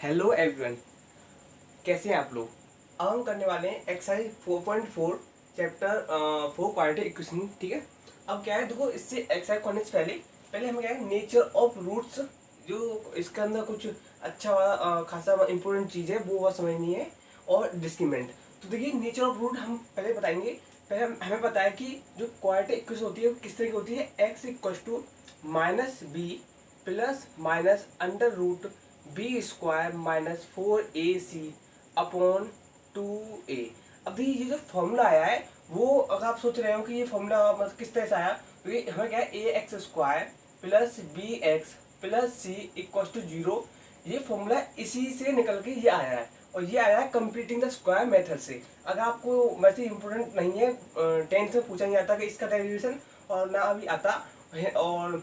Hello everyone, कैसे हैं आप लोग। अब हम करने वाले हैं एक्सरसाइज 4.4 चैप्टर 4 क्वाड्रेटिक इक्वेशन। ठीक है। अब क्या है, देखो, इससे एक्सरसाइज करने से पहले पहले हमें क्या है, नेचर ऑफ रूट्स, जो इसके अंदर कुछ अच्छा वाला खासा इंपॉर्टेंट चीज़ है वो समझनी है, और डिस्क्रीमेंट। तो देखिए, नेचर ऑफ रूट हम पहले बताएंगे। पहले हमें पता है कि जो क्वाड्रेटिक इक्वेशन होती है वो किस तरह की होती है। X equal to minus b plus minus under root b square minus 4ac upon 2a। अब देखिए, ये जो फॉर्मूला आया है वो, अगर आप सोच रहे हो कि ये फॉर्मूला मतलब किस तरह से आया, तो ये हमें क्या है, A x square plus B x plus C equal to 0। ये फॉर्मूला इसी से निकल के ये आया है, और ये आया है कंप्लीटिंग द स्क्वायर मेथड से। अगर आपको वैसे इंपॉर्टेंट नहीं है, 10th में पूछा नहीं आता कि इसका डेरिवेशन, और ना अभी आता है, और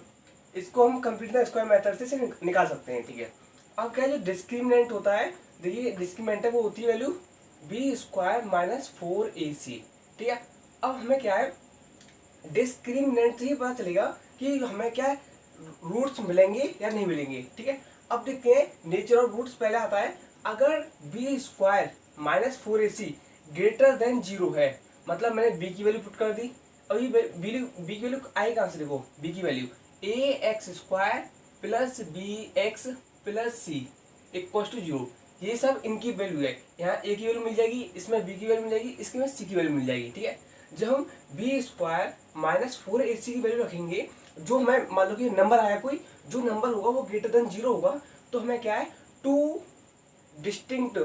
इसको हम कंप्लीट द स्क्वायर मेथड से निकाल सकते हैं। ठीक है। अब क्या है, जो डिस्क्रिमिनेंट होता है, देखिए डिस्क्रिमिनेंट है वो होती है value b square minus 4ac। ठीक है। अब हमें क्या है, डिस्क्रिमिनेंट से ही पता चलेगा कि हमें क्या है, रूट्स मिलेंगे या नहीं मिलेंगे। ठीक है। अब देखते हैं, नेचर ऑफ रूट्स पहले आता है। अगर b square minus 4ac greater than 0 है, मतलब मैंने बी की वैल्यू पुट कर दी। अभी बी की वैल्यू आई कहाँ से, देखो बी की value a x square plus B x plus C equal to 0। ये सब इनकी वैल्यू है। यहाँ ए की वैल्यू मिल जाएगी, इसमें बी की वैल्यू मिल जाएगी, इसके में सी की वैल्यू मिल जाएगी। ठीक है। जब हम बी स्क्वायर माइनस 4ac की वैल्यू रखेंगे, जो हमें मान लो कि नंबर आया कोई, जो नंबर होगा वो ग्रेटर देन 0 होगा, तो हमें क्या है, टू डिस्टिंक्ट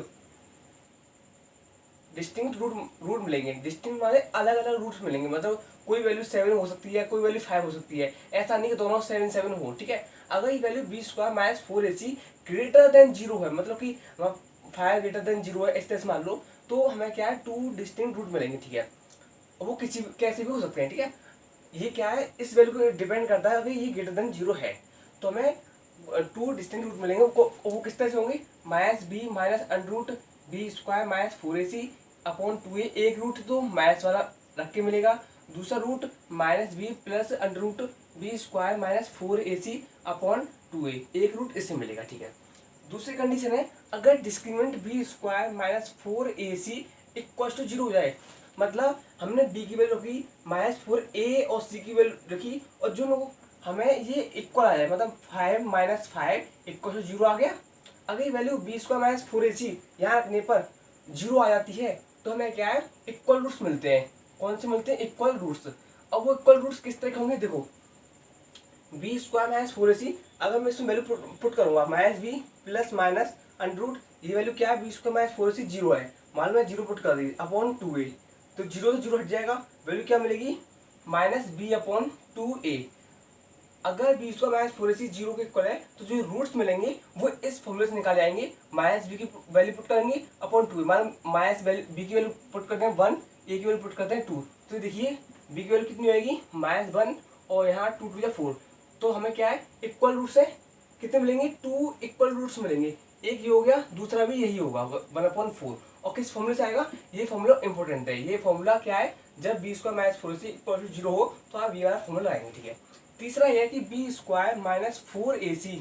डिस्टिंक्ट रूट मिलेंगे। डिस्टिंक्ट वाले अलग अलग रूट्स मिलेंगे, मतलब कोई वैल्यू 7 हो सकती है, कोई वैल्यू 5 हो सकती है। ऐसा नहीं कि दोनों 7 हो। ठीक है। अगर ये value b square minus 4ac greater than 0 है, मतलब कि 5 ग्रेटर देन 0 है, इस तरह से मान लो, तो हमें क्या है, टू डिस्टिंक्ट रूट मिलेंगे। ठीक है। वो किसी कैसे भी हो सकते हैं। ठीक है। ये क्या है, इस वैल्यू को डिपेंड करता है, अगर ये ग्रेटर देन 0 है तो हमें टू डिस्टिंक्ट रूट मिलेंगे। वो किस तरह से होंगे, minus b minus under root b square minus 4ac upon 2a। एक रूट तो माइनस वाला रख के मिलेगा, दूसरा root minus b plus under root b square minus 4ac upon 2a, एक रूट इससे मिलेगा। ठीक है। दूसरी कंडीशन है, अगर discriminant b square minus 4ac equal to 0 हो जाए, मतलब हमने b की वैल्यू रखी माइनस 4a और c की वैल्यू रखी, और जो लोग हमें ये इक्वल आ जाए, मतलब 5 माइनस 5 इक्वल टू 0 आ गया। अगर ये value b square minus 4ac यहाँ रखने पर 0 आ जाती है, तो हमें क्या है, इक्वल रूट्स मिलते हैं। कौन से मिलते हैं, इक्वल रूट्स। अब वो इक्वल रूट्स किस तरह के होंगे, देखो बी स्क्वायर माइनस 4ac, अगर मैं इसमें वैल्यू पुट करूंगा minus b plus minus under root, ये वैल्यू क्या है, बी स्क्वायर माइनस 4ac 0 है, मान लो मैं 0 पुट कर दी अपॉन 2a, तो 0 से 0 हट जाएगा, वैल्यू क्या मिलेगी, माइनस बी अपॉन 2a। अगर बी स्क्वायर माइनस 4ac 0 के इक्वल है, तो जो रूट्स मिलेंगे वो इस फॉर्मूले से निकाले जाएंगे। माइनस बी की वैल्यू पुट करेंगे अपॉन 2, माइनस बी की वैल्यू पुट करते हैं 1, ए की वैल्यू पुट करते हैं 2, तो देखिए बी की वैल्यू कितनी होगी, माइनस 1, और यहाँ 2 टू 4, तो हमें क्या है, इक्वल रूट्स है, कितने मिलेंगे, 2 इक्वल रूट्स मिलेंगे। एक ये हो गया, दूसरा भी यही होगा 1/4। और किस फॉर्मूले से आएगा, ये फॉर्मूला इंपॉर्टेंट है। ये फॉर्मूला क्या है, जब b square minus 4ac equal to 0 हो तो आप ये वाला फॉर्मूला लगाएंगे। ठीक है। तीसरा यह है कि बी स्क्वायर माइनस 4ac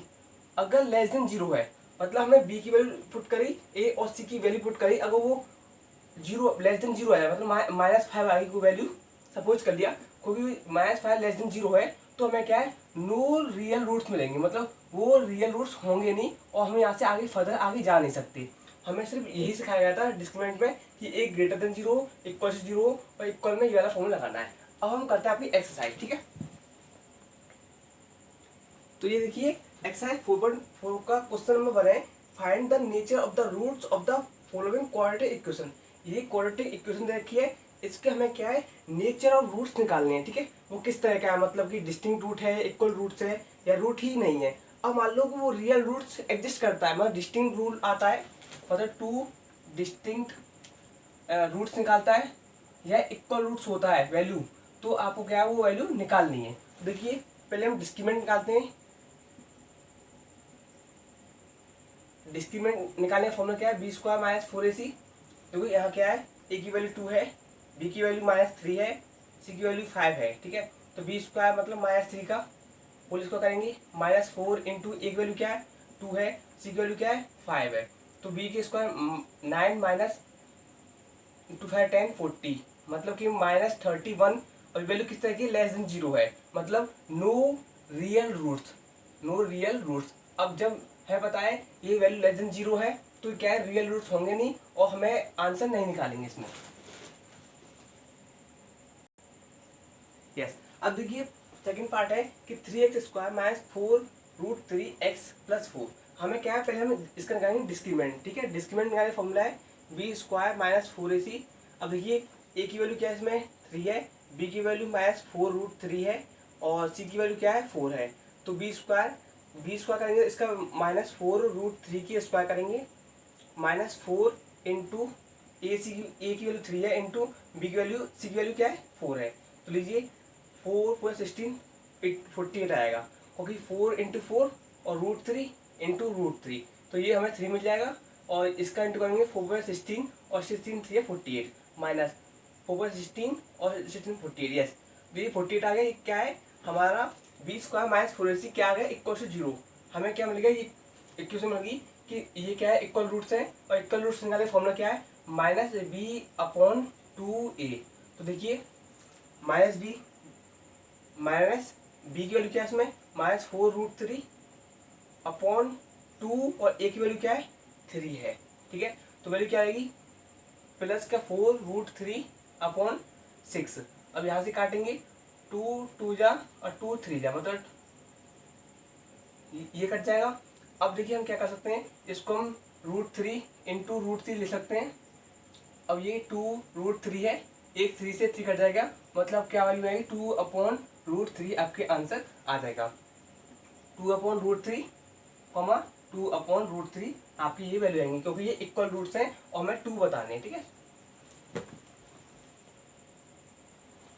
अगर लेस देन 0 है, मतलब हमने बी की वैल्यू पुट करी, ए और सी की वैल्यू पुट करी, अगर वो 0 लेस देन 0 आया, मतलब माइनस 5 आएगी कोई वैल्यू, सपोज कर लिया, क्योंकि माइनस 5 लेस देन 0 है, तो हमें क्या है, नो रियल रूट्स मिलेंगे, मतलब वो रियल रूट्स होंगे नहीं, और हम यहाँ से आगे फर्दर आगे जा नहीं सकते। हमें सिर्फ यही सिखाया गया था डिस्क्रिमिनेंट में कि एक ग्रेटर देन 0 इक्वल टू 0 और इक्वल में ये वाला फॉर्मूला लगाना है। अब हम करते हैं अपनी एक्सरसाइज। ठीक है। तो ये देखिए, एक्सरसाइज 4.4 का क्वेश्चन नंबर 1 है, find the nature of the roots of the following quadratic equation. ये क्वाड्रेटिक इक्वेशन देखिए, इसके हमें क्या है, नेचर ऑफ रूट्स निकालने हैं। ठीक है। वो किस तरह का है, मतलब कि डिस्टिंक्ट रूट है, इक्वल रूट्स है, या रूट ही नहीं है। अब मान लो कि वो रियल रूट्स एग्जिस्ट करता है, मतलब डिस्टिंक्ट रूट आता है, मतलब टू डिस्टिंक्ट रूट्स निकालता है, या इक्वल रूट्स होता है वैल्यू, तो आपको क्या है, वो वैल्यू निकालनी है। तो देखिए, पहले हम डिस्क्रिमिनेंट निकालते हैं। डिस्क्रिमिनेंट निकालने का फॉर्मूला क्या है, बी स्क्वायर माइनस 4ac। देखो यहाँ क्या है, ए की वैल्यू 2 है, बी की वैल्यू माइनस 3 है, सी की वैल्यू 5 है। ठीक है। तो बी स्क्वायर मतलब माइनस 3 का होल स्क्वायर करेंगे, माइनस 4 इंटू ए की वैल्यू क्या है, 2 है, सी की वैल्यू क्या है 5 है, तो बी की स्क्वायर 9 माइनस 2 5 10 40, मतलब कि -31, और वैल्यू किस तरह की लेस देन 0 है, मतलब no real roots, no real roots. अब जब है पता है ये वैल्यू लेस देन 0 है तो क्या है रियल रूट्स होंगे नहीं और हमें आंसर नहीं निकालेंगे इसमें। यस अब देखिए सेकंड पार्ट है कि 3x स्क्वायर माइनस 4√3x+4, हमें क्या है पहले हम इसका निकालेंगे डिस्क्रीमेंट, ठीक है। डिस्क्रीमेंट निकालने फॉर्मूला है बी स्क्वायर माइनस 4ac। अब देखिए ए की वैल्यू क्या है इसमें 3 है, बी की वैल्यू -4√3 है और सी की वैल्यू क्या है 4 है, तो बी स्क्वायर करेंगे इसका -4√3 की स्क्वायर करेंगे, -4 इंटू ए की वैल्यू 3 है इंटू बी की वैल्यू सी की वैल्यू क्या है 4 है, तो लीजिए 4 + 16 48 आएगा, क्योंकि 4 इंटू 4 और √3 इंटू √3, तो ये हमें 3 मिल जाएगा। और इसका इंटू करेंगे 4/16 और 16 3 है 48 माइनस 4/16 और 16 48, यस ये 48 आ गया। ये क्या है हमारा बी स्क्वायर माइनस 4ac क्या आ गया इक्वल टू 0, हमें क्या मिलेगा ये इक्वेशन मिलेगी कि ये क्या है इक्वल रूट्स है और इक्वल रूट्स निकालने फॉर्मूला क्या है -b/2a। तो देखिए -b की वैल्यू क्या है इसमें -4√3/2 और a की वैल्यू क्या है 3 है, ठीक है। तो वैल्यू क्या आएगी प्लस का 4√3/6। अब यहाँ से काटेंगे 2 2 जा और 2 3 जा, मतलब ये कट जाएगा। अब देखिए हम क्या कर सकते हैं, इसको हम √3 इंटू √3 ले सकते हैं। अब ये 2√3 है, एक 3 से 3 कट जाएगा, मतलब क्या वैल्यू आएगी 2/√3 आपके आंसर आ जाएगा। 2/√3 कॉमा 2/√3 आपकी ये वैल्यू आएंगी, क्योंकि ये इक्वल रूट्स हैं और हमें 2 बताने हैं, ठीक है।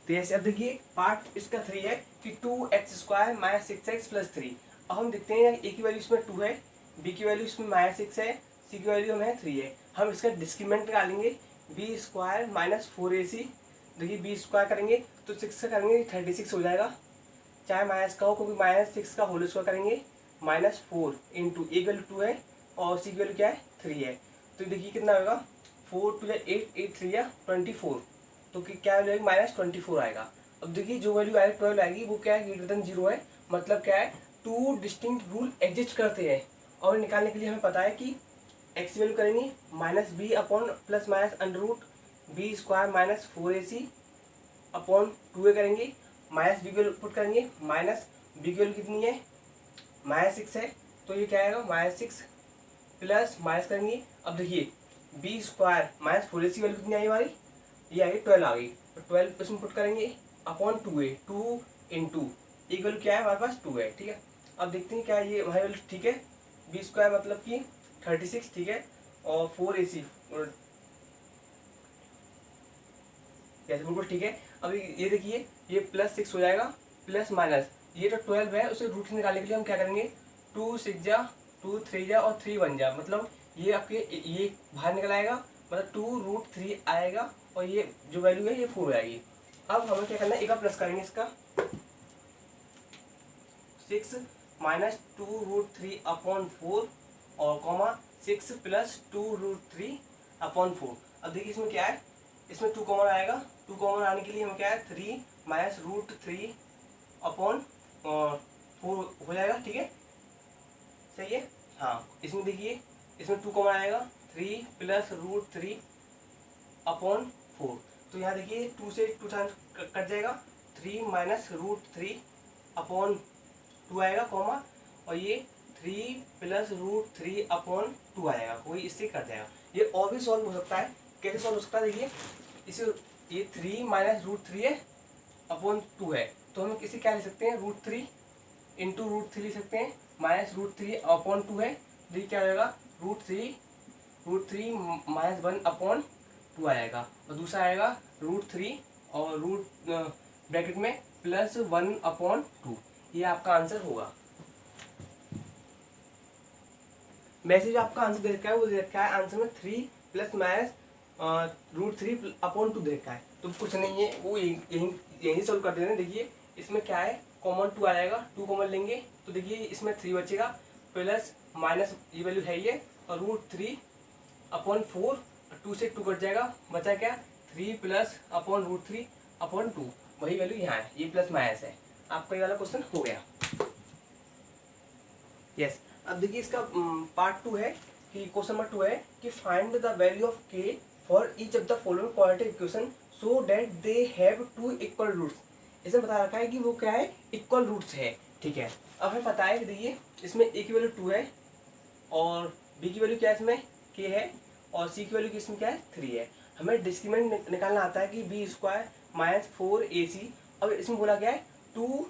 तो ऐसे अब देखिए पार्ट इसका 3 है कि 2x² माइनस 6x+3। अब हम देखते हैं ए की वैल्यू इसमें 2 है, बी की वैल्यू इसमें -6 है, सी की वैल्यू हमें 3 है। हम इसका डिस्क्रीमेंट निकालेंगे b² माइनस 4ac। देखिए b² करेंगे तो 6 से करेंगे 36 हो जाएगा, चाहे माइनस का हो क्योंकि -6 का होल स्क्वायर करेंगे -4 इंटू ए की वैल्यू 2 है और सी की वैल्यू क्या है 3 है। तो देखिए कितना होगा 4 2 8 8 3 24, तो क्या वैल्यू आएगी -24 आएगा। अब देखिए जो वैल्यू आएगी 12 आएगी वो क्या है ग्रेटर देन 0 है, मतलब क्या है 2 डिस्टिंक्ट रूल एग्जिस्ट करते हैं। और निकालने के लिए हमें पता है कि एक्स की वैल्यू करेंगे -b/+√b² माइनस 4ac/2a करेंगे, माइनस बी की वैल्यू पुट करेंगे, माइनस बी की वैल्यू कितनी है -6 है, तो ये क्या आएगा -6 प्लस माइनस करेंगे। अब देखिए b² माइनस 4ac वैल्यू कितनी आई हमारी, ये आई 12 आ गई, तो 12 इसमें पुट करेंगे अपॉन 2a, 2 इंटू ए की वैल्यू क्या है हमारे पास 2 है, ठीक है। अब देखते हैं क्या ये हमारी वैल्यू ठीक है, b² मतलब कि 36, ठीक है, और 4ac यस बिल्कुल ठीक है। अब ये देखिए ये +6 हो जाएगा, प्लस माइनस ये तो 12 है, उसे रूट निकालने के लिए हम क्या करेंगे 2 6 जा 2 3 जा और 3 1 जा, मतलब ये आपके ये बाहर निकल आएगा, मतलब 2√3 आएगा और ये जो वैल्यू है ये 4 आएगी। अब हमें क्या करना है एक बार प्लस करेंगे इसका 6 माइनस 2√3/4 और कॉमा 6 प्लस 2√3/4। अब देखिए इसमें क्या है, इसमें 2 कॉमन आएगा, 2 कॉमन आने के लिए हम क्या है 3 माइनस √3/4 हो जाएगा, ठीक है सही है। हाँ इसमें देखिए इसमें 2 कॉमन आएगा 3 प्लस √3/4, तो यहाँ देखिए 2 से 2 कट जाएगा, 3 माइनस √3/2 आएगा कॉमा, और ये 3 प्लस √3/2 आएगा, कोई इससे कट जाएगा। ये और भी सॉल्व हो सकता है, कैसे सॉल्व हो सकता है देखिए इसे ये 3 माइनस √3/2 है, तो हम इसे क्या लिख सकते हैं √3 इंटू √3 लिख सकते हैं, माइनस √3/2 है, देखिए क्या हो जाएगा √3 माइनस 1/2 आएगा, और दूसरा आएगा √3 और ब्रैकेट में प्लस 1/2, ये आपका आंसर होगा। मैसेज आपका आंसर दे रखा है, वो दे रखा है आंसर में 3 प्लस माइनस √3/2 दे रखा है, तो कुछ नहीं है वो यही सोल्व कर देना। देखिए इसमें क्या है कॉमन 2 आ जाएगा, 2 कॉमन लेंगे तो देखिए इसमें 3 बचेगा, प्लस माइनस ये वैल्यू है ये, और √3/4, 2 से 2 कट जाएगा, बचा क्या 3 प्लस अपॉन √3/2, वही वैल्यू यहाँ है, ये प्लस माइनस है। आपका ये वाला क्वेश्चन हो गया। यस अब देखिए इसका पार्ट 2 है कि क्वेश्चन नंबर 2 है कि find the value of k for each of the following quadratic equation so that they have 2 equal roots. इसमें बता रखा है कि वो क्या है, इक्वल रूट्स है। ठीक है, अब हमें पता है कि देखिए इसमें ए की वैल्यू 2 है और बी की वैल्यू क्या है, इसमें के है, और सी की वैल्यू इसमें क्या है 3 है। हमें डिस्क्रीमेंट निकालना आता है कि b² - 4ac। अब इसमें बोला क्या है 2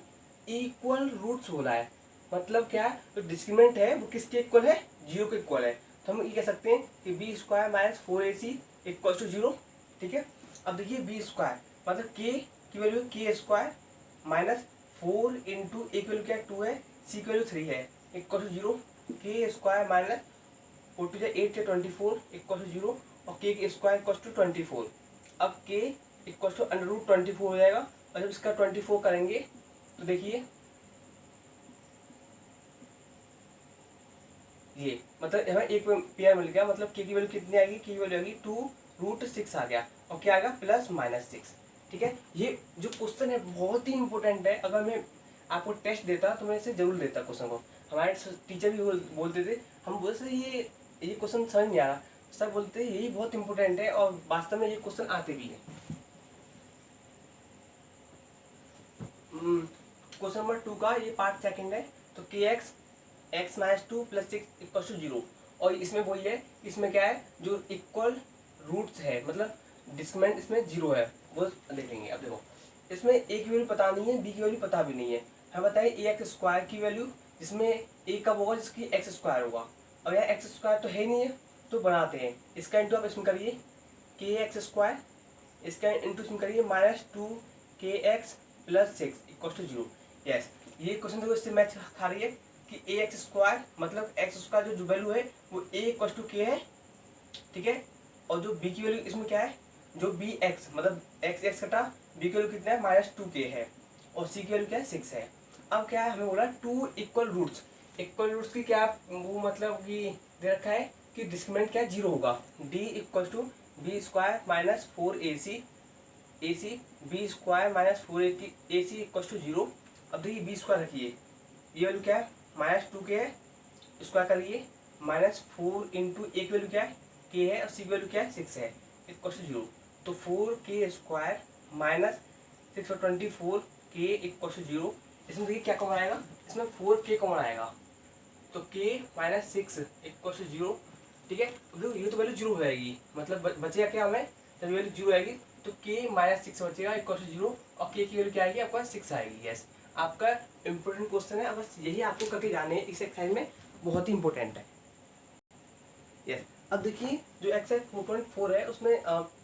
इक्वल रूट्स बोला है, मतलब क्या है जो डिस्क्रीमेंट है वो किसके इक्वल है, 0 के इक्वल है। तो हम ये कह सकते हैं कि b² - 4ac = 0। ठीक है, अब देखिए b² मतलब k की वैल्यू k² माइनस 4 इंटू ए की वैल्यू क्या 2 है, सी की वैल्यू 3 है, = 0। k² माइनस 4 × 8 = 24 = 0, और k की स्क्वायर = 24। अब k = √24 हो जाएगा, और जब इसका 24 करेंगे तो देखिए ये मतलब हमें एक पेयर मिल गया, मतलब k की वैल्यू कितनी आएगी, k की वैल्यू आएगी 2√6 आ गया, और क्या आएगा +-6। ठीक है, ये जो क्वेश्चन है बहुत ही इंपॉर्टेंट है। अगर मैं आपको टेस्ट देता तो मैं इसे जरूर देता क्वेश्चन को। हमारे टीचर भी बोलते थे, हम बोलते थे ये क्वेश्चन समझ नहीं आ रहा, सब बोलते हैं यही बहुत इंपॉर्टेंट है, और वास्तव में ये क्वेश्चन आते भी है। क्वेश्चन नंबर 2 का ये पार्ट सेकंड है। तो kx x-2 + 6 = 0, और इसमें वही है, इसमें क्या है जो इक्वल रूट्स है, मतलब डिस्क्रीमेंट इसमें 0 है, वो देखेंगे। अब देखो इसमें a की वैल्यू पता नहीं है, b की वैल्यू पता भी नहीं है। हम बताइए ax² की वैल्यू, जिसमें a कब होगा, जिसकी x² होगा। अब यहाँ x² तो है नहीं है, तो बनाते हैं इसका इंटू, आप इसमें करिए kx², इसका इंटू इसमें करिए -2kx + 6 = 0। यस, ये क्वेश्चन देखो इससे मैच खा रही है कि ax² मतलब x² जो वैल्यू है वो a = k है। ठीक है, और जो b की वैल्यू इसमें क्या है, जो bx मतलब x कटा, b की वैल्यू कितना है -2k है, और c की वैल्यू क्या है 6 है। अब क्या है, हमें बोला 2 इक्वल रूट्स। इक्वल रूट्स की क्या वो मतलब कि दे रखा है कि डिस्क्रीमेंट क्या 0 होगा, d = b² - 4ac ac b² - 4ac = 0। अब देखिए b² रखिए, ये वैल्यू क्या है -2k है, स्क्वायर करिए -4 इंटू ए की वैल्यू क्या है k है, और सी की वैल्यू क्या है 6 है, = 0। तो 4k² माइनस 624 k = 0। इसमें देखिए क्या कॉमन आएगा, इसमें 4k कॉमन आएगा, तो k - 6 = 0। ठीक है, तो ये तो वैल्यू 0 हो जाएगी, मतलब बचेगा क्या हमें, जब वैल्यू 0 आएगी तो k - 6 बचेगा = 0, और k की वैल्यू क्या आएगी आपका 6 आएगी। यस, आपका इंपॉर्टेंट क्वेश्चन है, बस यही आपको करके जाने हैं इस एक्सरसाइज में, बहुत ही इंपॉर्टेंट है। यस, अब देखिए जो एक्सरसाइज 4.4 है उसमें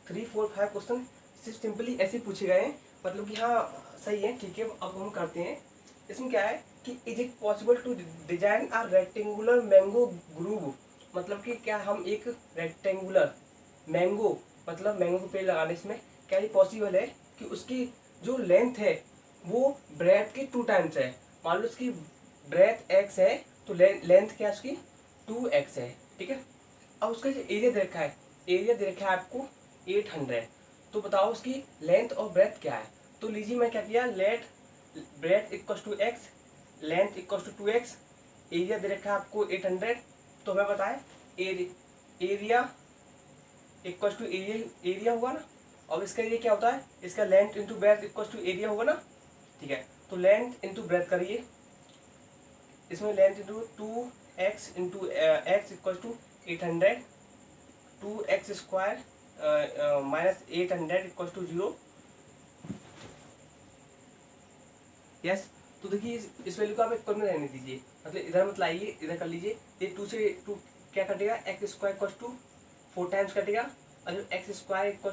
3, 4, 5 क्वेश्चन सिर्फ सिंपली ऐसे पूछे गए हैं, मतलब कि हाँ सही है। ठीक है, अब हम करते हैं। इसमें क्या है कि is it possible to design a rectangular mango grove, मतलब कि क्या हम एक रेक्टेंगुलर मैंगो मतलब मैंगो के पेड़ लगाने, इसमें क्या ये पॉसिबल है कि उसकी जो लेंथ है वो ब्रेथ के 2 टाइम्स है। मान लो उसकी ब्रेथ x है तो लेंथ क्या है उसकी 2x है। ठीक है, अब उसका जो एरिया दे रखा है, एरिया दे रखा है आपको 800, तो बताओ उसकी लेंथ और ब्रेथ क्या है। तो लीजिए मैं क्या किया, let breadth = x, length = 2x, area दे रखा है आपको 800, तो हमें बताएं एरिया एरिया होगा ना, और इसका एरिया क्या होता है, इसका लेंथ इंटू ब्रेथ = एरिया होगा ना। ठीक है, तो लेंथ इंटू ब्रेथ करिए, इसमें length into 2x into x = 800, 2x² minus 800 = 0। Yes, तो देखिए इस वैल्यू को आप इक्वल में रहने दीजिए, मतलब इधर मत लाइए, इधर कर लीजिए। ये 2 से 2 क्या कटेगा, x² = 4 टाइम्स कटेगा, और जो x² =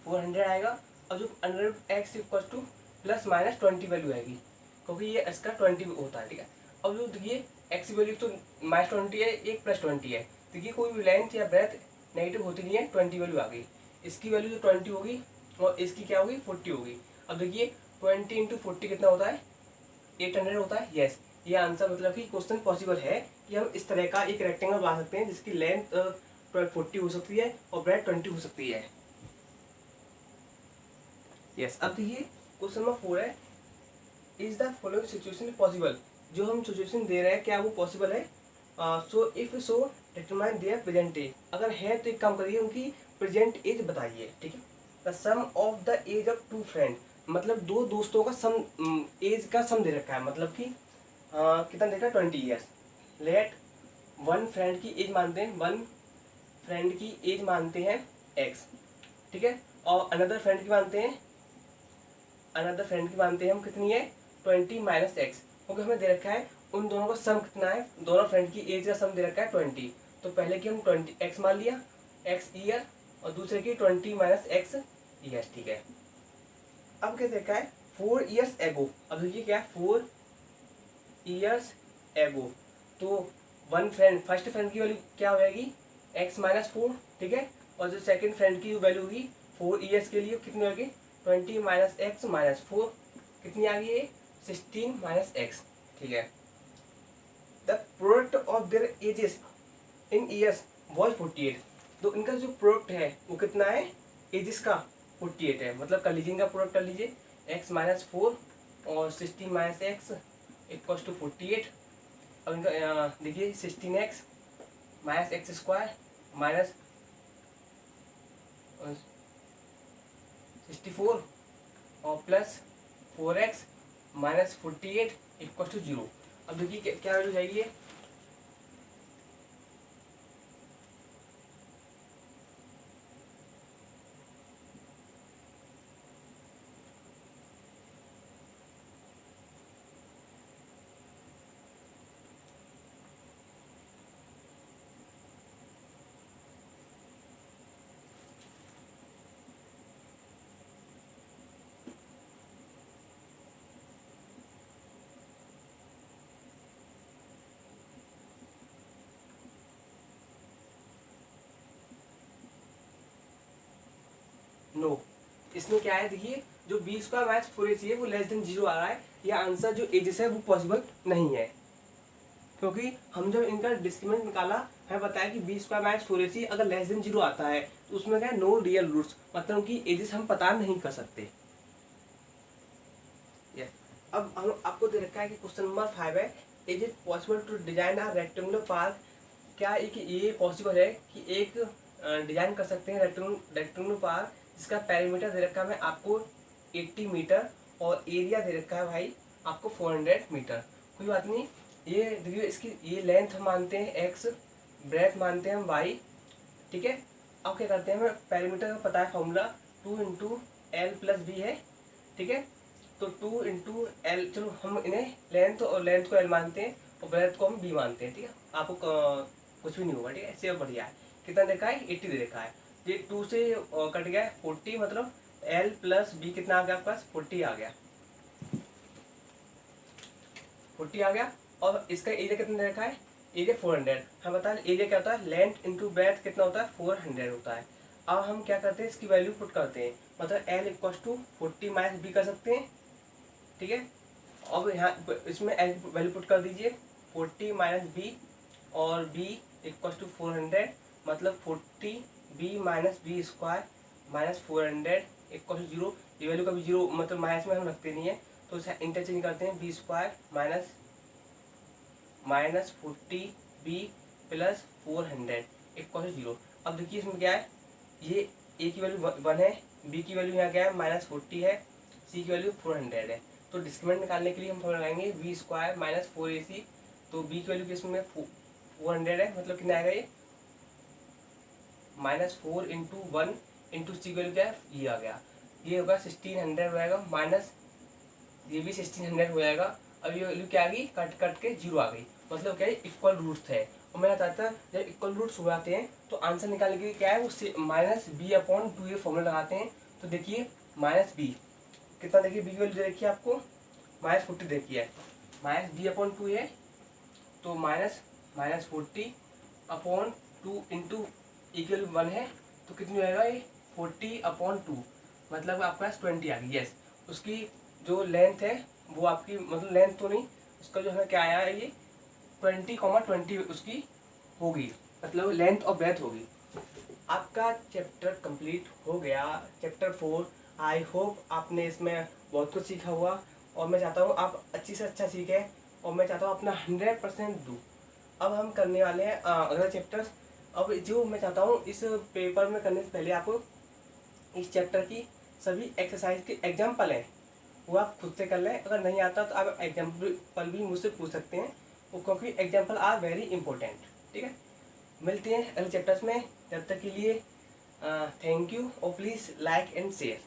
√400 आएगा, और जो √x = +-20 वैल्यू आएगी, क्योंकि ये इसका 20 होता है। ठीक है, अब जो देखिए x की वैल्यू तो -20 है, एक +20 है। देखिए कोई भी लेंथ या ब्रेथ नेगेटिव होती नहीं है, 20 वैल्यू आ गई। इसकी वैल्यू जो 20 होगी और इसकी क्या होगी 40 होगी। अब देखिए 20 × 40 कितना होता है, 800 होता है। यस, ये आंसर मतलब कि क्वेश्चन पॉसिबल है कि हम इस तरह का एक रेक्टेंगल बना सकते हैं जिसकी लेंथ 40 हो सकती है और ब्रेथ 20 हो सकती है। यस, अब देखिए क्वेश्चन नंबर 4 है, is the following situation possible. जो हम सिचुएशन दे रहे हैं क्या वो पॉसिबल है? So if so determine their present age. अगर है तो एक काम करिए, उनकी प्रेजेंट एज बताइए। ठीक है, the sum of the age of two friend, मतलब दो दोस्तों का सम, एज का सम दे रखा है, मतलब कि कितना दे रखा है? 20 ईयर्स। लेट वन फ्रेंड की एज मानते हैं, वन फ्रेंड की एज मानते हैं एक्स। ठीक है, और अनदर फ्रेंड की मानते हैं, अनदर फ्रेंड की मानते हैं हम कितनी है? 20 माइनस एक्स, क्योंकि हमें दे रखा है उन दोनों का सम कितना है, दोनों फ्रेंड की एज का सम दे रखा है 20। तो पहले की हम 20 एक्स मान लिया, एक्स ईयर, और दूसरे की 20 माइनस एक्स ईयर। ठीक है, अब क्या देखा है? 4 ईयर्स एगो। अब देखिए क्या है? 4 ईयर्स एगो। तो वन फ्रेंड, फर्स्ट फ्रेंड की वैल्यू क्या हो जाएगी? X minus 4। ठीक है, और जो सेकंड फ्रेंड की वैल्यू होगी 4 ईयर्स के लिए कितनी होगी? 20 माइनस एक्स माइनस 4, कितनी आ गई है? 16 माइनस एक्स। ठीक है, the product of their edges in years was 48। तो इनका जो प्रोडक्ट है वो कितना है एजेस का? 48 है। मतलब कर लीजिए, इनका प्रोडक्ट कर लीजिए, एक्स माइनस 4 और 16 माइनस एक्स इक्वल्स टू 48। अब इनका देखिए 16x minus x square minus 64 और plus 4x minus 48 equals to 0। अब देखिए क्या वैल्यू जाएगी? नो, इसमें क्या है? देखिए जो बी स्क्वायर माइनस 4ac है वो लेस देन 0 आ रहा है। ये आंसर जो एजेस है वो पॉसिबल नहीं है, क्योंकि हम जब इनका डिस्क्रिमिनेंट निकाला हमें बताया कि बी स्क्वायर माइनस 4ac अगर लेस देन 0 आता है तो उसमें क्या है? नो रियल रूट्स, मतलब उनकी एजेस हम पता नहीं कर सकते। अब हम आपको दे रखा है कि क्वेश्चन नंबर 5 है, is it possible to design a rectangular park. क्या एक ये पॉसिबल है कि एक डिजाइन कर सकते हैं रेक्टेंगुलर पार्क जिसका पैरामीटर दे रखा है आपको 80 मीटर और एरिया दे रखा है भाई आपको 400 मीटर। कोई बात नहीं, ये देखिए इसकी ये लेंथ हम मानते हैं एक्स, ब्रेथ मानते हैं हम वाई। ठीक है, अब क्या करते हैं? हमें पैरामीटर का पता है formula 2 into L plus B है। ठीक है, तो 2 इंटू एल, चलो हम इन्हें लेंथ को एल मानते हैं और ब्रेथ को हम बी मानते हैं। ठीक है, आपको कुछ भी नहीं होगा। ठीक है, इससे बढ़िया है। कितना देखा है? 80 दे रखा है। ये 2 से कट गया है 40, मतलब एल प्लस बी कितना आ गया आपके पास? 40 आ गया, 40 आ गया। और इसका एरिया कितना दे रखा है? एरिया 400। हम बता एरिया क्या होता है? लेंथ इंटू ब्रेथ कितना होता है? 400 होता है। अब हम क्या करते हैं? इसकी वैल्यू पुट करते हैं, मतलब L equal to 40 minus B कर सकते हैं। ठीक है, अब यहाँ इसमें एल वैल्यू पुट कर दीजिए 40 माइनस बी, और बी इक्वल टू 400, मतलब 40 B minus B square minus 400 equal to 0। ये वैल्यू कभी 0 मतलब माइनस में हम रखते नहीं है, तो इसे इंटरचेंज करते हैं, B square minus 40 B plus 400 equal to 0। अब देखिए इसमें क्या है? ये ए की वैल्यू 1 है, बी की वैल्यू यहाँ क्या है? माइनस 40 है, सी की वैल्यू 400 है। तो डिस्क्रिमिनेंट निकालने के लिए हम फॉर्मूला लगाएंगे बी स्क्वायर माइनस 4ac। तो बी की वैल्यू किसमें 400 है, मतलब कितना आएगा? ये माइनस 4 इंटू 1 इंटू सी की वैल्यू क्या है? ये आ गया, ये होगा 1600 हो जाएगा, माइनस ये भी 1600 हो जाएगा। अब ये वैल्यू क्या आ गई? कट कट के 0 आ गई, मतलब क्या है? इक्वल रूट्स है। और मैं चाहता जब इक्वल रूट्स हो जाते हैं तो आंसर निकालने के लिए क्या है? वो माइनस बी अपॉन 2 ये फॉर्मूला लगाते हैं। तो देखिए माइनस बी कितना, देखिए बी की वैल्यू दे रखी है आपको माइनस 40 देखी है, माइनस बी अपॉन 2 है, तो माइनस 40 अपॉन 2 इंटू इक्वल 1 है, तो कितनी हो जाएगा? ये 40 अपॉन 2, मतलब आपके पास 20 आ गई। यस, उसकी जो लेंथ है वो आपकी, मतलब लेंथ तो नहीं, उसका जो है क्या आया है, ये 20,20 उसकी होगी, मतलब लेंथ और ब्रेथ होगी। आपका चैप्टर कंप्लीट हो गया, चैप्टर 4। आई होप आपने इसमें बहुत कुछ सीखा हुआ, और मैं चाहता हूँ आप अच्छी से अच्छा सीखें, और मैं चाहता हूँ अपना 100% दूँ। अब हम करने वाले हैं अगला चैप्टर। अब जो मैं चाहता हूँ इस पेपर में करने से पहले आपको इस चैप्टर की सभी एक्सरसाइज के एग्जाम्पल हैं, वो आप खुद से कर लें। अगर नहीं आता तो आप एग्जाम्पल भी मुझसे पूछ सकते हैं, वो क्योंकि एग्जाम्पल आर वेरी इंपॉर्टेंट। ठीक है, मिलते हैं अगले चैप्टर्स में, तब तक के लिए थैंक यू, और प्लीज़ लाइक एंड शेयर।